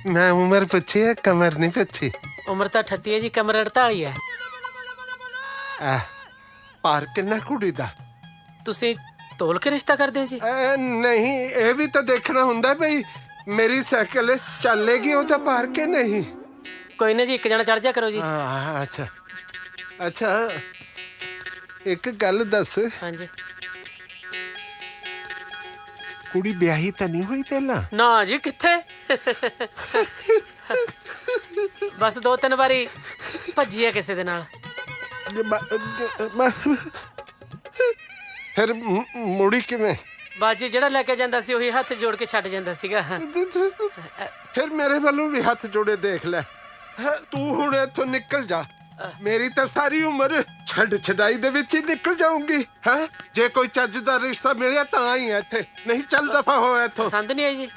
मैं उम्र पूछी है, कमर नहीं पूछी। ਉਮਰ ਤਾਂ 38 ਹੈ ਜੀ, ਕਮਰ 48 ਹੈ। ਭਾਰ ਕਿੰਨਾ ਕੁੜੀ ਦਾ? ਤੁਸੀਂ ਤੋਲ ਕੇ ਰਿਸ਼ਤਾ ਕਰਦੇ ਹੋ ਜੀ? ਨਹੀਂ, ਇਹ ਵੀ ਤਾਂ ਦੇਖਣਾ ਹੁੰਦਾ ਬਈ ਮੇਰੀ ਸਾਈਕਲ ਚੱਲੇਗੀ ਉਹਦਾ ਭਾਰ ਕੇ ਨਹੀਂ। ਕੋਈ ਨਾ ਜੀ, ਇੱਕ ਜਣਾ ਚੜ ਜਾ ਕਰੋ ਜੀ। ਅੱਛਾ ਅੱਛਾ, ਇੱਕ ਗੱਲ ਦੱਸ, ਹਾਂਜੀ। ਕੁੜੀ ਵਿਆਹੀ ਤਾਂ ਨਹੀਂ ਹੋਈ ਪਹਿਲਾਂ? ਨਾ ਜੀ, ਕਿੱਥੇ। ਬਸ 2-3 ਵਾਰੀ ਭੱਜੀ ਹੈ ਕਿਸੇ ਦੇ ਨਾਲ। ਫਿਰ ਮੁੜੀ ਕਿਵੇਂ? ਬਾਜੀ ਜਿਹੜਾ ਲੈ ਕੇ ਜਾਂਦਾ ਸੀ ਉਹੀ ਹੱਥ ਜੋੜ ਕੇ ਛੱਡ ਜਾਂਦਾ ਸੀਗਾ। ਫਿਰ ਮੇਰੇ ਵੱਲੋਂ ਵੀ ਹੱਥ ਜੋੜੇ ਦੇਖ ਲੈ। ਤੂੰ ਹੁਣ ਇੱਥੋਂ ਨਿਕਲ ਜਾ, ਮੇਰੀ ਤਾਂ ਸਾਰੀ ਉਮਰ ਛੱਡ ਛਡਾਈ ਦੇ ਵਿੱਚ ਹੀ ਨਿਕਲ ਜਾਊਂਗੀ। ਹੈ ਜੇ ਕੋਈ ਚੱਜ ਦਾ ਰਿਸ਼ਤਾ ਮਿਲਿਆ ਤਾਂ ਹੀ ਇੱਥੇ, ਨਹੀਂ ਚੱਲ ਦਫਾ ਹੋ ਇੱਥੋਂ। ਪਸੰਦ ਨਹੀਂ ਆਈ ਜੀ?